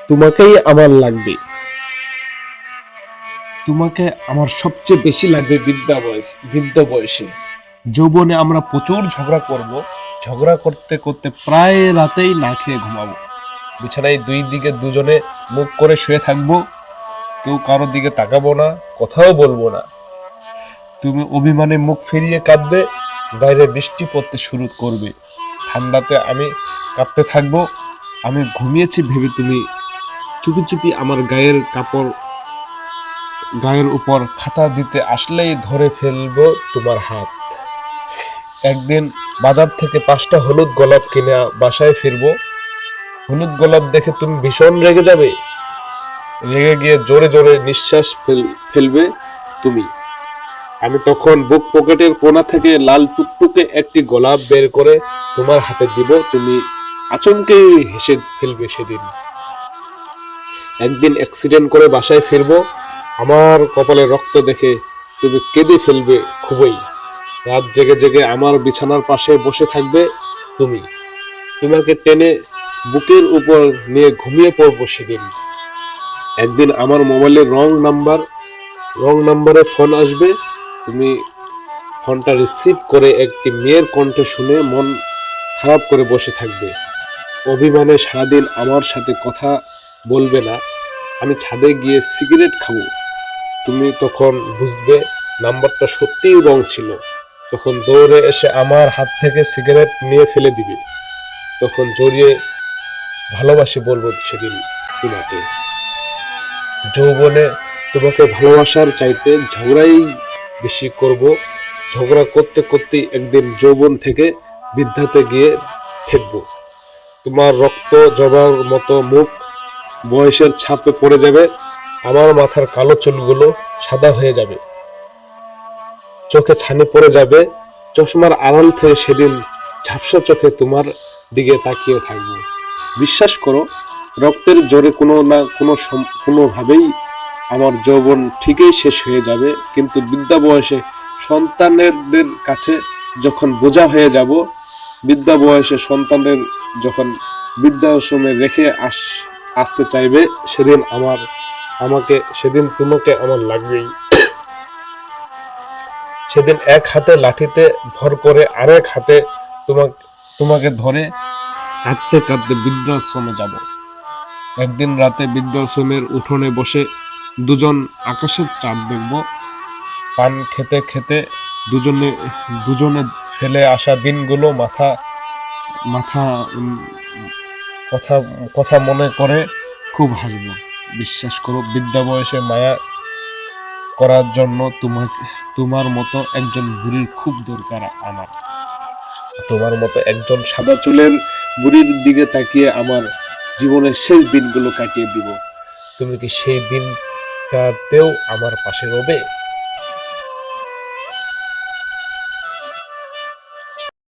তোমাকেই আমার লাগবে। তোমাকে আমার সবচেয়ে বেশি লাগবে বৃদ্ধ বয়সে। যৌবনে আমরা প্রচুর ঝগড়া করব, ঝগড়া করতে করতে প্রায় রাতেই না খেয়ে ঘুমাবো। বিছানায় দুই দিকে দুজনে মুখ করে শুয়ে থাকবো, কেউ কারোর দিকে তাকাবো না, কথাও বলবো না। তুমি অভিমানে মুখ ফিরিয়ে কাঁদবে, বাইরে বৃষ্টি পড়তে শুরু করবে, ঠান্ডাতে আমি কাঁপতে থাকবো। আমি ঘুমিয়েছি ভেবে তুমি চুপি চুপি আমার গায়ের উপর খাতা দিতে আসলেই ধরে ফেলবো তোমার হাত। একদিন বাজার থেকে 5টা হলুদ গোলাপ কিনে বাসায় ফিরবো। হলুদ গোলাপ দেখে তুমি ভীষণ রেগে যাবে, রেগে গিয়ে জোরে জোরে নিঃশ্বাস ফেলবে তুমি। আমি তখন বুক পকেটের কোণা থেকে লাল টুকটুকে একটি গোলাপ বের করে তোমার হাতে দিব। তুমি আচমকে হেসে ফেলবে সেদিন। একদিন অ্যাক্সিডেন্ট করে বাসায় ফিরবো, আমার কপালে রক্ত দেখে তুমি কেঁদে ফেলবে খুবই। রাত জেগে জেগে আমার বিছানার পাশে বসে থাকবে তুমি। তোমাকে টেনে বুকের উপর নিয়ে ঘুমিয়ে পড়বো সেদিন। একদিন আমার মোবাইলে রং নাম্বারে ফোন আসবে। তুমি ফোনটা রিসিভ করে একটি মেয়ের কণ্ঠে শুনে মন খারাপ করে বসে থাকবে। অভিমানে সারাদিন আমার সাথে কথা বলবে না। আমি ছাদে গিয়ে সিগারেট খাবো। তুমি তখন বুঝবে নাম্বারটা সত্যিই রং ছিল। তখন দৌড়ে এসে আমার হাত থেকে সিগারেট নিয়ে ফেলে দিবে। তখন জড়িয়ে ভালোবাসি বলবো সেদিন তোমাকে। যৌবনে তোমাকে ভালোবাসার চাইতে ঝগড়াই বেশি করব। ঝগড়া করতে করতেই একদিন যৌবন থেকে বৃদ্ধাতে গিয়ে ঠেকবো। তোমার রক্ত জবার মতো মুখ বয়সের ছাপে পড়ে যাবে। আমার মাথার কালো চুলগুলো সাদা হয়ে যাবে, চোখে ছানি পড়ে যাবে। চশমার আড়াল থেকে সেদিন ঝাপসা চোখে তোমার দিকে তাকিয়ে থাকবো। বিশ্বাস করো, রক্তের জোরে কোনোভাবেই আমার যৌবন ঠিকই শেষ হয়ে যাবে, কিন্তু বৃদ্ধা বয়সে সন্তানদের কাছে যখন বোঝা হয়ে যাব, বৃদ্ধা বয়সে সন্তানদের যখন বৃদ্ধাশ্রমে রেখে আসতে চাইবে, সেদিন তোমাকে আমার লাগবেই। সেদিন এক হাতে লাঠিতে ভর করে আরেক হাতে তোমাকে ধরে কাঁদতে কাঁদতে বৃদ্ধাশ্রমে যাব। একদিন রাতে বৃদ্ধাশ্রমের উঠোনে বসে দুজন আকাশের চাঁদ দেখব। পান খেতে খেতে দুজনে ফেলে আসা দিনগুলো মাথা মাথা কথা কথা মনে করে খুব হাসবো। বিশ্বাস করো, বৃদ্ধা বয়সে মায়া করার জন্য তোমার মতো একজন বুড়ির খুব দরকার আমার। তোমার মতো একজন সাদা চুলের বুড়ির দিকে তাকিয়ে আমার জীবনের শেষ দিনগুলো কাটিয়ে দিব। তুমি কি সেই দিনটাতেও আমার পাশে রবে?